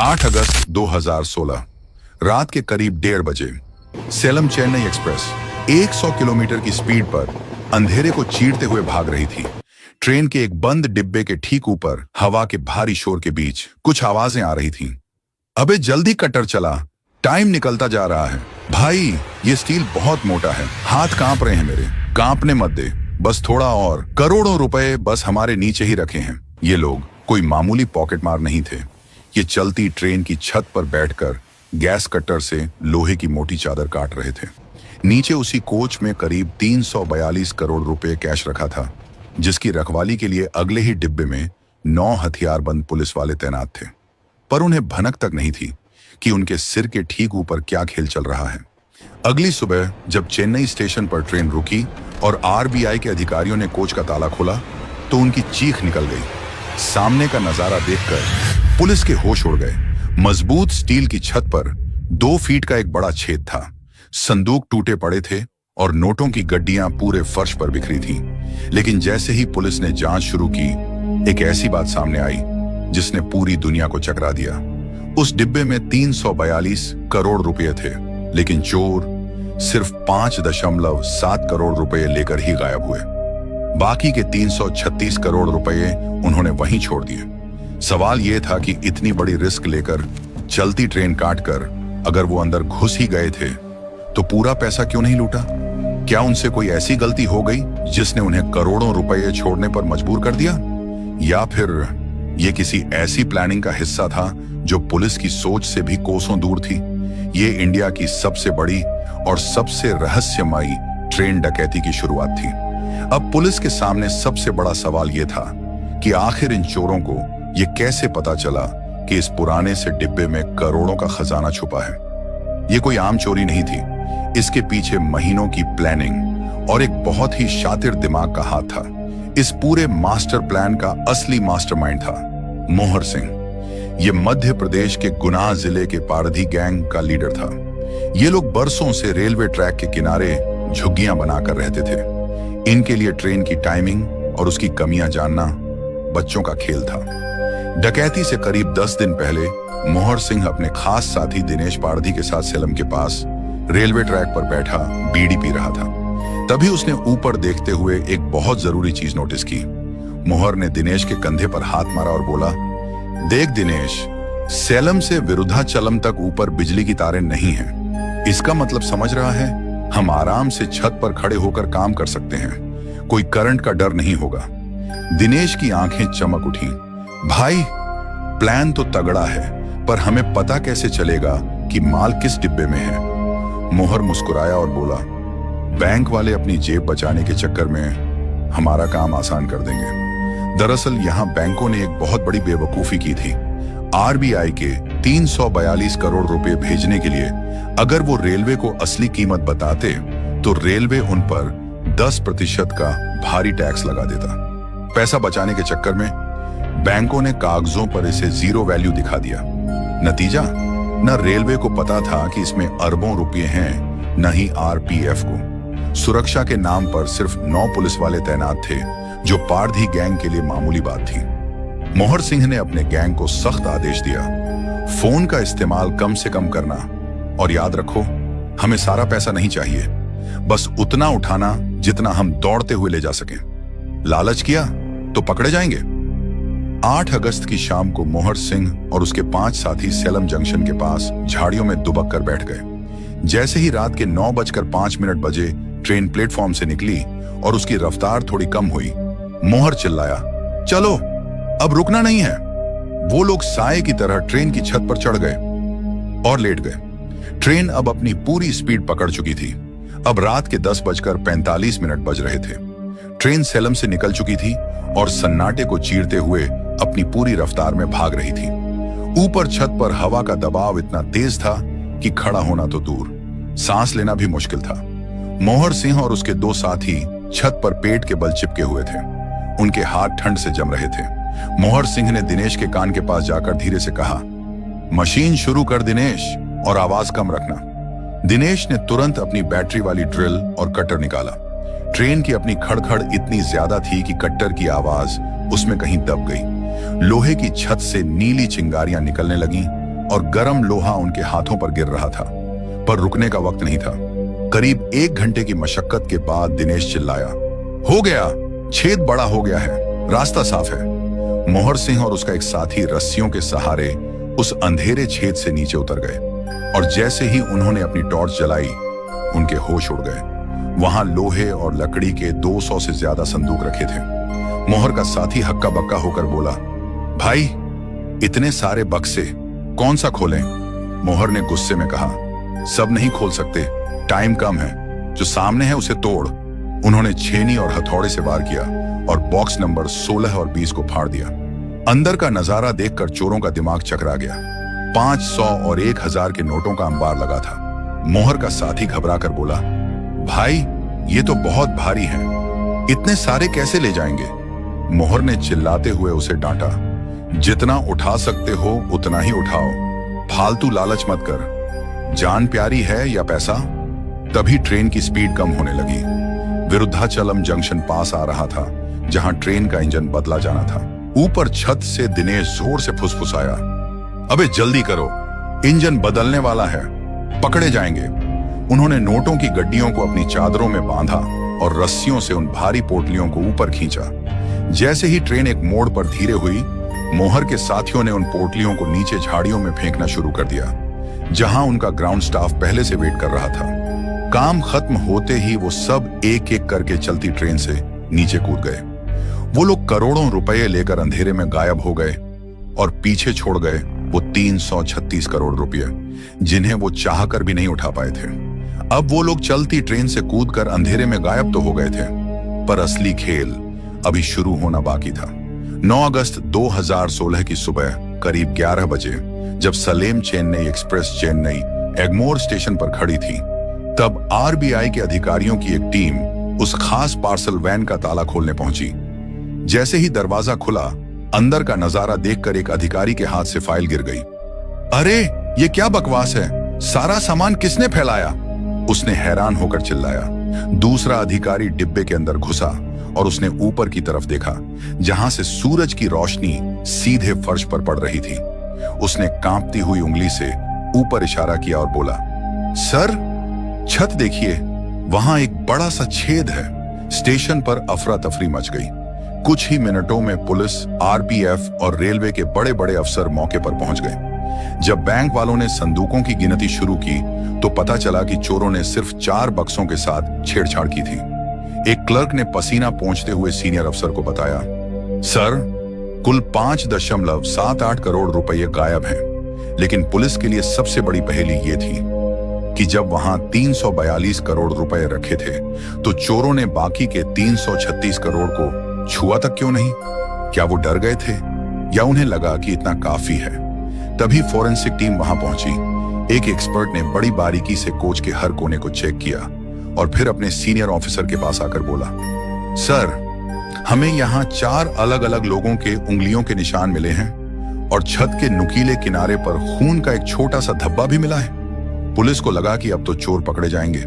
8 अगस्त 2016 रात के करीब 1:30 बजे सेलम चेन्नई एक्सप्रेस 100 किलोमीटर की स्पीड पर अंधेरे को चीरते हुए भाग रही थी। ट्रेन के एक बंद डिब्बे के ठीक ऊपर हवा के भारी शोर के बीच कुछ आवाजें आ रही थीं। अबे जल्दी कटर चला, टाइम निकलता जा रहा है। भाई ये स्टील बहुत मोटा है, हाथ कांप रहे हैं मेरे। कांपने मत दे, बस थोड़ा और। करोड़ों रुपए बस हमारे नीचे ही रखे हैं। ये लोग कोई मामूली पॉकेट मार नहीं थे। ये चलती ट्रेन की छत पर बैठकर गैस कटर से लोहे की मोटी चादर काट रहे थे। नीचे उसी कोच में करीब 342 करोड़ रुपए कैश रखा था, जिसकी रखवाली के लिए अगले ही डिब्बे में 9 हथियारबंद पुलिस वाले तैनात थे। पर उन्हें भनक तक नहीं थी कि उनके सिर के ठीक ऊपर क्या खेल चल रहा है। अगली सुबह जब चेन्नई स्टेशन पर ट्रेन रुकी और आरबीआई के अधिकारियों ने कोच का ताला खोला तो उनकी चीख निकल गई। सामने का नजारा देखकर पुलिस के होश उड़ गए। मजबूत स्टील की छत पर 2 फीट का एक बड़ा छेद था। संदूक टूटे पड़े थे और नोटों की गड्डियां पूरे फर्श पर बिखरी थीं। लेकिन जैसे ही पुलिस ने जांच शुरू की, एक ऐसी बात सामने आई जिसने पूरी दुनिया को चकरा दिया। उस डिब्बे में 342 करोड़ रुपए थे, लेकिन चोर सिर्फ 5.7 करोड़ रुपए लेकर ही गायब हुए। बाकी के 336 करोड़ रुपए उन्होंने वहीं छोड़ दिए। सवाल यह था कि इतनी बड़ी रिस्क लेकर चलती ट्रेन काटकर अगर वो अंदर घुस ही गए थे तो पूरा पैसा क्यों नहीं लूटा? क्या उनसे कोई ऐसी गलती हो गई जिसने उन्हें करोड़ों रुपए छोड़ने पर मजबूर कर दिया? या फिर ये किसी ऐसी प्लानिंग का हिस्सा था जो पुलिस की सोच से भी कोसों दूर थी? ये इंडिया की सबसे बड़ी और सबसे रहस्यमयी ट्रेन डकैती की शुरुआत थी। अब पुलिस के सामने सबसे बड़ा सवाल यह था कि आखिर इन चोरों को ये कैसे पता चला कि इस पुराने से डिब्बे में करोड़ों का खजाना छुपा है। ये कोई आम चोरी नहीं थी, इसके पीछे महीनों की प्लानिंग और एक बहुत ही शातिर दिमाग का हाथ था। इस पूरे मास्टर प्लान का असली मास्टरमाइंड था मोहर सिंह। ये मध्य प्रदेश के गुना जिले के पारधी गैंग का लीडर था। ये लोग बरसों से रेलवे ट्रैक के किनारे झुग्गियां बनाकर रहते थे। इनके लिए ट्रेन की टाइमिंग और उसकी कमियां जानना बच्चों का खेल था। डकैती से करीब 10 दिन पहले मोहर सिंह अपने खास साथी दिनेश पारधी के साथ सेलम के पास रेलवे ट्रैक पर बैठा बीड़ी पी रहा था। तभी उसने ऊपर देखते हुए एक बहुत जरूरी चीज नोटिस की। मोहर ने दिनेश के कंधे पर हाथ मारा और बोला, देख दिनेश, सेलम से विरुद्धाचलम तक ऊपर बिजली की तारें नहीं हैं। इसका मतलब समझ रहा है? हम आराम से छत पर खड़े होकर काम कर सकते हैं। कोई करंट का डर नहीं होगा। दिनेश की आंखें चमक उठी। भाई प्लान तो तगड़ा है, पर हमें पता कैसे चलेगा कि माल किस डिब्बे में है? मोहर मुस्कुराया और बोला, बैंक वाले अपनी जेब बचाने के चक्कर में हमारा काम आसान कर देंगे। दरअसल यहां बैंकों ने एक बहुत बड़ी बेवकूफी की थी। आरबीआई के 342 करोड़ रुपए भेजने के लिए अगर वो रेलवे को असली कीमत बताते तो रेलवे उन पर 10% का भारी टैक्स लगा देता। पैसा बचाने के चक्कर में बैंकों ने कागजों पर इसे जीरो वैल्यू दिखा दिया। नतीजा, न रेलवे को पता था कि इसमें अरबों रुपए हैं, न ही आरपीएफ को। सुरक्षा के नाम पर सिर्फ 9 पुलिस वाले तैनात थे, जो पारधी गैंग के लिए मामूली बात थी। मोहर सिंह ने अपने गैंग को सख्त आदेश दिया, फोन का इस्तेमाल कम से कम करना, और याद रखो, हमें सारा पैसा नहीं चाहिए, बस उतना उठाना जितना हम दौड़ते हुए ले जा सकें। लालच किया तो पकड़े जाएंगे। 8 अगस्त की शाम को मोहर सिंह और उसके 5 साथी सेलम जंक्शन के पास झाड़ियों में दुबक कर बैठ गए। जैसे ही रात के 9:05 बजे ट्रेन प्लेटफॉर्म से निकली और उसकी रफ्तार थोड़ी कम हुई, मोहर चिल्लाया, चलो अब रुकना नहीं है। वो लोग साए की तरह ट्रेन की छत पर चढ़ गए और लेट गए। ट्रेन अब अपनी पूरी स्पीड पकड़ चुकी थी। अब रात के 10:45 बज रहे थे। ट्रेन सेलम से निकल चुकी थी और सन्नाटे को चीरते हुए अपनी पूरी रफ्तार में भाग रही थी। ऊपर छत पर हवा का दबाव इतना तेज था कि खड़ा होना तो दूर, सांस लेना भी मुश्किल था। मोहर सिंह और उसके 2 साथी छत पर पेट के बल चिपके हुए थे। उनके हाथ ठंड से जम रहे थे। मोहर सिंह ने दिनेश के कान के पास जाकर धीरे से कहा, मशीन शुरू कर दिनेश, और आवाज कम रखना। दिनेश ने तुरंत अपनी बैटरी वाली ड्रिल और कटर निकाला। ट्रेन की अपनी खड़खड़ इतनी ज्यादा थी कि कट्टर की आवाज उसमें कहीं दब गई। लोहे की छत से नीली चिंगारियां निकलने लगीं और गर्म लोहा उनके हाथों पर गिर रहा था, पर रुकने का वक्त नहीं था। करीब 1 घंटे की मशक्कत के बाद दिनेश चिल्लाया, हो गया, छेद बड़ा हो गया है, रास्ता साफ है। मोहर सिंह और उसका एक साथी रस्सियों के सहारे उस अंधेरे छेद से नीचे उतर गए, और जैसे ही उन्होंने अपनी टॉर्च जलाई, उनके होश उड़ गए। वहां लोहे और लकड़ी के 200 से ज्यादा संदूक रखे थे। मोहर का साथी हक्का बक्का होकर बोला, भाई, इतने सारे बक्से कौन सा खोलें? मोहर ने गुस्से में कहा, सब नहीं खोल सकते, टाइम कम है, जो सामने है उसे तोड़। उन्होंने छेनी और हथौड़े से वार किया और बॉक्स नंबर 16 और 20 को फाड़ दिया। अंदर का नजारा देखकर चोरों का दिमाग चकरा गया। 500 और 1000 के नोटों का अंबार लगा था। मोहर का साथी घबरा कर बोला, भाई, ये तो बहुत भारी है, इतने सारे कैसे ले जाएंगे? मोहर ने चिल्लाते हुए उसे डांटा, जितना उठा सकते हो उतना ही उठाओ, फालतू लालच मत कर। जान प्यारी है या पैसा? तभी ट्रेन की स्पीड कम होने लगी। विरुद्धाचलम जंक्शन पास आ रहा था, जहां ट्रेन का इंजन बदला जाना था। ऊपर छत से दिनेश जोर से फुसफुसाया, अबे जल्दी करो, इंजन बदलने वाला है, पकड़े जाएंगे। उन्होंने नोटों की गड्डियों को अपनी चादरों में बांधा और रस्सियों से उन भारी पोटलियों को ऊपर खींचा। जैसे ही ट्रेन एक मोड़ पर धीरे हुई, मोहर के साथियों ने उन पोटलियों को नीचे झाड़ियों में फेंकना शुरू कर दिया, जहां उनका ग्राउंड स्टाफ पहले से वेट कर रहा था। काम खत्म होते ही वो सब एक एक करके चलती ट्रेन से नीचे कूद गए। वो लोग करोड़ों रुपए लेकर अंधेरे में गायब हो गए और पीछे छोड़ गए वो 336 करोड़ रुपए, जिन्हें वो चाहकर भी नहीं उठा पाए थे। अब वो लोग चलती ट्रेन से कूदकर अंधेरे में गायब तो हो गए थे, पर असली खेल अभी शुरू होना बाकी था। 9 अगस्त 2016 की सुबह करीब 11 बजे, जब सलेम चेन्नई एक्सप्रेस चेन्नई एग्मोर स्टेशन पर खड़ी थी, तब आरबीआई के अधिकारियों की एक टीम उस खास पार्सल वैन का ताला खोलने पहुंची। जैसे ही दरवाजा खुला, अंदर का नजारा देखकर एक अधिकारी के हाथ से फाइल गिर गई। अरे, ये क्या बकवास है? सारा सामान किसने फैलाया? उसने हैरान होकर चिल्लाया। दूसरा अधिकारी डिब्बे के अंदर घुसा और उसने ऊपर की तरफ देखा, जहां से सूरज की रोशनी सीधे फर्श पर पड़ रही थी। उसने कांपती हुई उंगली से ऊपर इशारा किया और बोला, सर, छत देखिए, वहां एक बड़ा सा छेद है। स्टेशन पर अफरा तफरी मच गई। कुछ ही मिनटों में पुलिस, आरपीएफ और रेलवे के बड़े बड़े अफसर मौके पर पहुंच गए। जब बैंक वालों ने संदूकों की गिनती शुरू की, तो पता चला कि चोरों ने सिर्फ 4 बक्सों के साथ छेड़छाड़ की थी। एक क्लर्क ने पसीना पोंछते हुए सीनियर अफसर को बताया, सर, कुल 5.78 करोड़ रुपए गायब हैं। लेकिन पुलिस के लिए सबसे बड़ी पहेली ये थी कि जब वहां 342 करोड़ रुपए रखे थे, तो चोरों ने बाकी के 336 करोड़ को छुआ तक क्यों नहीं? क्या वो डर गए थे या उन्हें लगा कि इतना काफी है? तभी फोरेंसिक टीम वहां पहुंची। एक एक्सपर्ट ने बड़ी बारीकी से कोच के हर कोने को चेक किया और फिर अपने सीनियर ऑफिसर के पास आकर बोला, सर, हमें यहाँ 4 अलग अलग लोगों के उंगलियों के निशान मिले हैं और छत के नुकीले किनारे पर खून का एक छोटा सा धब्बा भी मिला है। पुलिस को लगा कि अब तो चोर पकड़े जाएंगे,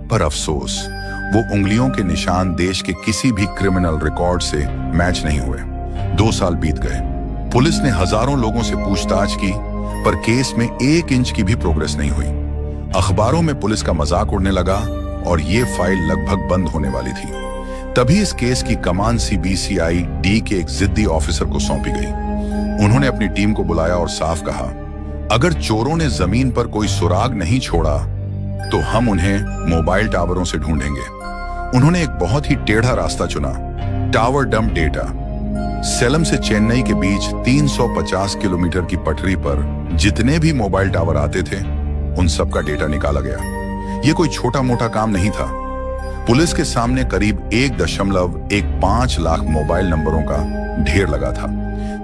पर अफसोस, वो उंगलियों के निशान देश के किसी भी क्रिमिनल रिकॉर्ड से मैच नहीं हुए। 2 साल बीत गए। पुलिस ने हजारों लोगों से पूछताछ की, पर केस में 1 इंच की भी प्रोग्रेस नहीं हुई। अखबारों में पुलिस का मजाक उड़ने लगा और ये फाइल लगभग बंद होने वाली थी। तभी इस केस की कमान सीबीसीआई डी के एक जिद्दी ऑफिसर को सौंपी गई। उन्होंने अपनी टीम को बुलाया और साफ कहा, अगर चोरों ने जमीन पर कोई सुराग नहीं छोड़ा, तो हम उन्हें मोबाइल टावरों से ढूंढेंगे। उन्होंने एक बहुत ही टेढ़ा रास्ता चुना, टावर डंप डेटा। सेलम से चेन्नई के बीच 350 किलोमीटर की पटरी पर जितने भी मोबाइल टावर आते थे, उन सब का डेटा निकाला गया। ये कोई छोटा मोटा काम नहीं था। पुलिस के सामने करीब 1.15 लाख मोबाइल नंबरों का ढेर लगा था।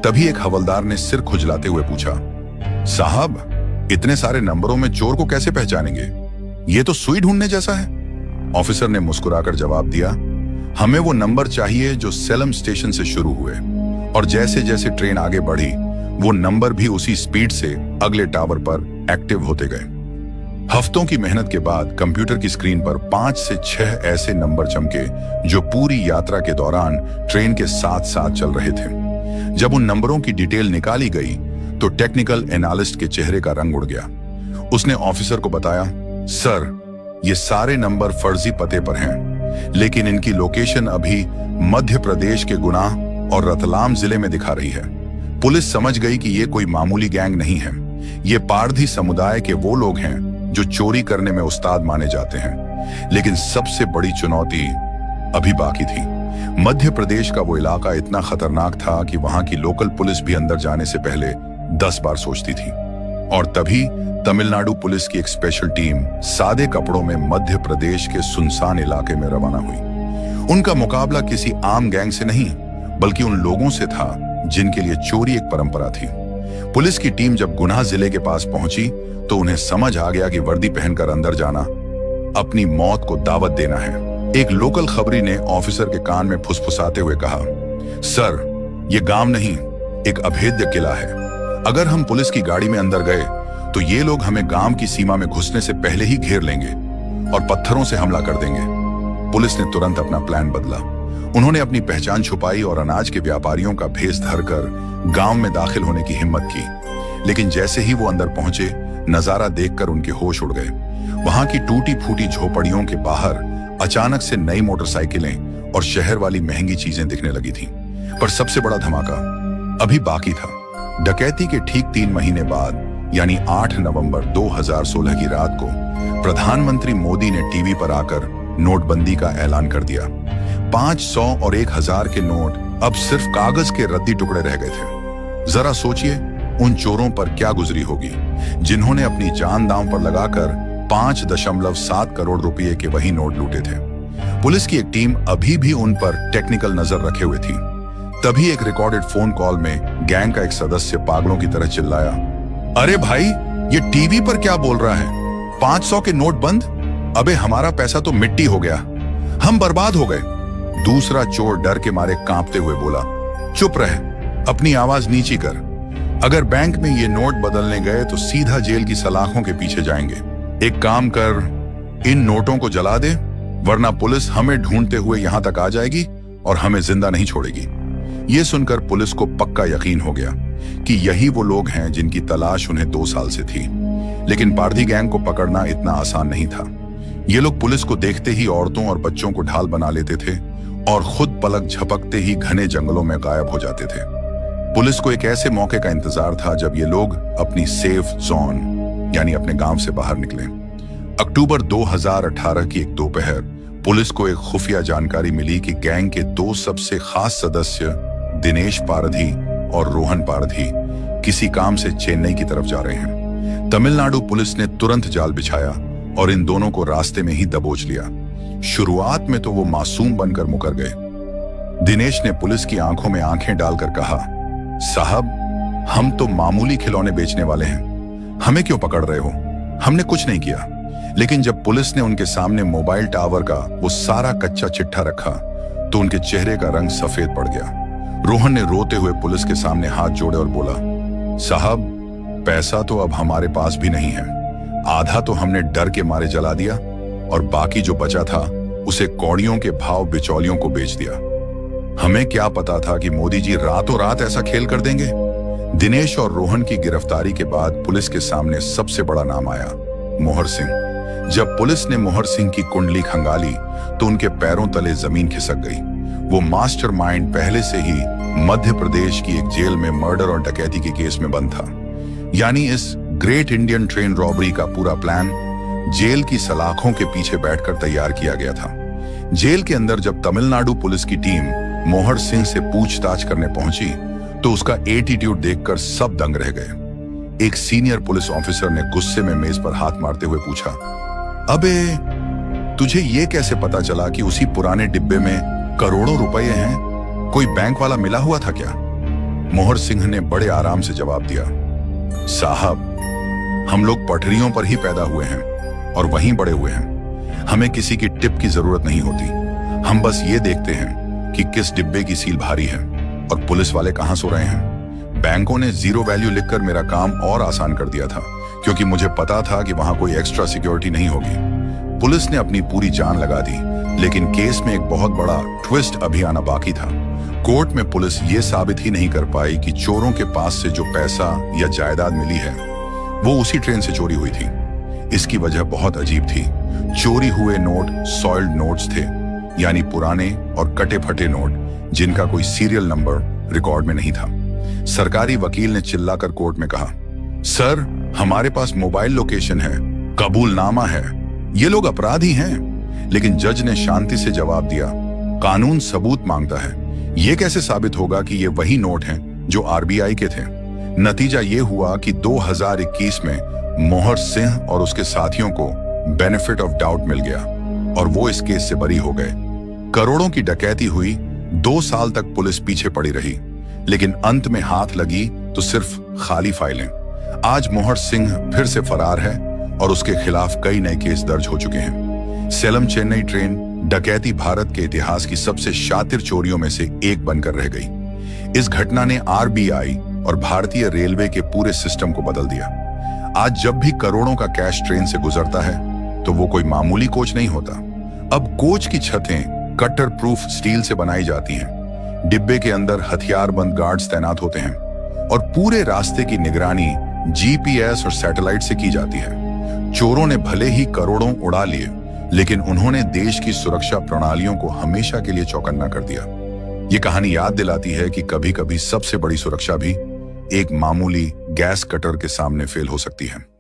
तभी एक हवलदार ने सिर खुजलाते हुए पूछा, साहब, इतने सारे नंबरों में चोर को कैसे पहचानेंगे? ये तो सुई ढूंढने जैसा है। ऑफिसर ने मुस्कुराकर जवाब दिया, हमें वो नंबर चाहिए जो सेलम स्टेशन से शुरू हुए, और जैसे जैसे ट्रेन आगे बढ़ी, वो नंबर भी उसी स्पीड से अगले टावर पर एक्टिव होते गए। हफ्तों की मेहनत के बाद कंप्यूटर की स्क्रीन पर 5 से 6 ऐसे नंबर चमके जो पूरी यात्रा के दौरान ट्रेन के साथ साथ चल रहे थे। जब उन नंबरों की डिटेल निकाली गई, तो टेक्निकल एनालिस्ट के चेहरे का रंग उड़ गया। उसने ऑफिसर को बताया, सर, ये सारे नंबर फर्जी पते पर हैं, लेकिन इनकी लोकेशन अभी मध्य प्रदेश के गुना और रतलाम जिले में दिखा रही है। पुलिस समझ गई कि ये कोई मामूली गैंग नहीं है, ये पारधी समुदाय के वो लोग हैं जो चोरी करने में उस्ताद माने जाते हैं। लेकिन सबसे बड़ी चुनौती अभी बाकी थी। मध्य प्रदेश का वो इलाका इतना खतरनाक था कि वहां की लोकल पुलिस भी अंदर जाने से पहले 10 बार सोचती थी। और तभी तमिलनाडु पुलिस की एक स्पेशल टीम सादे कपड़ों में मध्य प्रदेश के सुनसान इलाके में रवाना हुई। उनका मुकाबला किसी आम गैंग से नहीं, बल्कि उन लोगों से था जिनके लिए चोरी एक परंपरा थी। पुलिस की टीम जब गुना जिले के पास पहुंची तो उन्हें समझ आ गया कि वर्दी पहनकर अंदर जाना अपनी मौत को दावत देना है। एक लोकल खबरी ने ऑफिसर के कान में फुसफुसाते हुए कहा, सर, ये गांव नहीं, एक अभेद्य किला है। अगर हम पुलिस की गाड़ी में अंदर गए तो ये लोग हमें गांव की सीमा में घुसने से पहले ही घेर लेंगे और पत्थरों से हमला कर देंगे। पुलिस ने तुरंत अपना प्लान बदला। उन्होंने अपनी पहचान छुपाई और अनाज के व्यापारियों का भेष धरकर गांव में दाखिल होने की हिम्मत की। लेकिन जैसे ही वो अंदर पहुंचे, नजारा देखकर उनके होश उड़ गए। वहां की टूटी फूटी झोपड़ियों के बाहर अचानक से नई मोटरसाइकिलें और शहर वाली महंगी चीजें दिखने लगी थी। पर सबसे बड़ा धमाका अभी बाकी था। डकैती के ठीक 3 महीने बाद, यानी 8 नवंबर 2016 की रात को, प्रधानमंत्री मोदी ने टीवी पर आकर नोटबंदी का ऐलान कर दिया। 500 और 1000 के नोट अब सिर्फ कागज के रद्दी टुकड़े रह गए थे। जरा सोचिए उन चोरों पर क्या गुजरी होगी जिन्होंने अपनी जान दांव पर लगाकर 5.7 करोड़ रुपए के वही नोट लूटे थे। पुलिस की एक टीम अभी भी उन पर टेक्निकल नजर रखे हुए थी। तभी एक रिकॉर्डेड फोन कॉल में गैंग का एक सदस्य पागलों की तरह चिल्लाया, अरे भाई, ये टीवी पर क्या बोल रहा है? 500 के नोट बंद? अबे हमारा पैसा तो मिट्टी हो गया, हम बर्बाद हो गए। दूसरा चोर डर के मारे कांपते हुए बोला, चुप रह, अपनी आवाज नीची कर। अगर बैंक में ये नोट बदलने गए तो सीधा जेल की सलाखों के पीछे जाएंगे। एक काम कर, इन नोटों को जला दे, वरना पुलिस हमें ढूंढते हुए यहां तक आ जाएगी और हमें जिंदा नहीं छोड़ेगी। यह सुनकर पुलिस को पक्का यकीन हो गया कि यही वो लोग हैं जिनकी तलाश उन्हें 2 साल से थी। लेकिन पारधी गैंग को पकड़ना इतना आसान नहीं था। ये लोग पुलिस को देखते ही औरतों और बच्चों को ढाल बना लेते थे और खुद पलक झपकते ही घने जंगलों में गायब हो जाते थे। पुलिस को एक ऐसे मौके का इंतजार था जब ये लोग अपनी सेफ जोन, यानी अपने गांव से बाहर निकले। अक्टूबर 2018 की एक दोपहर पुलिस को एक खुफिया जानकारी मिली कि गैंग के 2 सबसे खास सदस्य, दिनेश पारधी और रोहन पारधी, किसी काम से चेन्नई की तरफ जा रहे हैं। तमिलनाडु पुलिस ने तुरंत जाल बिछाया और इन दोनों को रास्ते में ही दबोच लिया। शुरुआत में तो वो मासूम बनकर मुकर गए। दिनेश ने पुलिस की आंखों में आंखें डालकर कहा, साहब, हम तो मामूली खिलौने बेचने वाले हैं, हमें क्यों पकड़ रहे हो? हमने कुछ नहीं किया। लेकिन जब पुलिस ने उनके सामने मोबाइल टावर का वो सारा कच्चा चिट्ठा रखा तो उनके चेहरे का रंग सफेद पड़ गया। रोहन ने रोते हुए पुलिस के सामने हाथ जोड़े और बोला, साहब, पैसा तो अब हमारे पास भी नहीं है। आधा तो हमने डर के मारे जला दिया और बाकी जो बचा था उसे कौड़ियों के भाव बिचौलियों को बेच दिया। हमें क्या पता था कि मोदी जी रातों रात ऐसा खेल कर देंगे। दिनेश और रोहन की गिरफ्तारी के बाद पुलिस के सामने सबसे बड़ा नाम आया, मोहर सिंह। जब पुलिस ने मोहर सिंह की कुंडली खंगाली तो उनके पैरों तले जमीन खिसक गई। वो मास्टरमाइंड पहले से ही मध्य प्रदेश की एक जेल में मर्डर और डकैती के केस में बंद था। यानी इस ग्रेट इंडियन ट्रेन रॉबरी का पूरा प्लान जेल की सलाखों के पीछे बैठकर तैयार किया गया था। जेल के अंदर जब तमिलनाडु पुलिस की टीम मोहर सिंह से पूछताछ करने पहुंची तो उसका एटीट्यूड देखकर सब दंग रह गए। एक सीनियर पुलिस ऑफिसर ने गुस्से में मेज पर हाथ मारते हुए पूछा, अबे तुझे ये कैसे पता चला कि उसी पुराने डिब्बे में करोड़ों रुपए हैं? कोई बैंक वाला मिला हुआ था क्या? मोहर सिंह ने बड़े आराम से जवाब दिया, साहब, हम लोग पटरियों पर ही पैदा हुए हैं और वहीं बड़े हुए हैं। हमें किसी की टिप की जरूरत नहीं होती। हम बस ये देखते हैं कि किस डिब्बे की सील भारी है और पुलिस वाले कहां सो रहे हैं। बैंकों ने 0 वैल्यू लिखकर मेरा काम और आसान कर दिया था, क्योंकि मुझे पता था कि वहां कोई एक्स्ट्रा सिक्योरिटी नहीं होगी। पुलिस ने अपनी पूरी जान लगा दी, लेकिन केस में एक बहुत बड़ा ट्विस्ट अभी आना बाकी था। कोर्ट में पुलिस ये साबित ही नहीं कर पाई कि चोरों के पास से जो पैसा या जायदाद मिली है वो उसी ट्रेन से चोरी हुई थी। इसकी वजह बहुत अजीब थी। चोरी हुए नोट सॉइल्ड नोट्स थे, यानी पुराने और कटे फटे नोट जिनका कोई सीरियल नंबर रिकॉर्ड में नहीं था। सरकारी वकील ने चिल्लाकर कोर्ट में कहा, सर हमारे पास मोबाइल लोकेशन है, कबूलनामा है, ये लोग अपराधी हैं। लेकिन जज ने शांति से जवाब दिया, कानून सबूत मांगता है, ये कैसे साबित होगा कि ये वही नोट हैं जो आरबीआई के थे। नतीजा ये हुआ कि 2021 में मोहर सिंह और उसके साथियों को बेनिफिट ऑफ डाउट मिल गया और वो इस केस से बरी हो गए। करोड़ों की डकैती हुई, 2 साल तक पुलिस पीछे पड़ी रही, लेकिन अंत में हाथ लगी तो सिर्फ खाली फाइलें। आज मोहर सिंह फिर से फरार है और उसके खिलाफ कई नए केस दर्ज हो चुके हैं। सेलम चेन्नई ट्रेन डकैती भारत के इतिहास की सबसे शातिर चोरियों में से एक बनकर रह गई। इस घटना ने आरबीआई और भारतीय रेलवे के पूरे सिस्टम को बदल दिया। आज जब भी करोड़ों का कैश ट्रेन से गुजरता है तो वो कोई मामूली कोच नहीं होता। अब कोच की छतें कटर प्रूफ स्टील से बनाई जाती हैं, डिब्बे के अंदर हथियारबंद गार्ड्स तैनात होते हैं और पूरे रास्ते की निगरानी जीपीएस और सैटेलाइट से की जाती है। चोरों ने भले ही करोड़ों उड़ा लिए, लेकिन उन्होंने देश की सुरक्षा प्रणालियों को हमेशा के लिए चौकन्ना कर दिया। ये कहानी याद दिलाती है कि कभी-कभी सबसे बड़ी सुरक्षा भी एक मामूली गैस कटर के सामने फेल हो सकती है।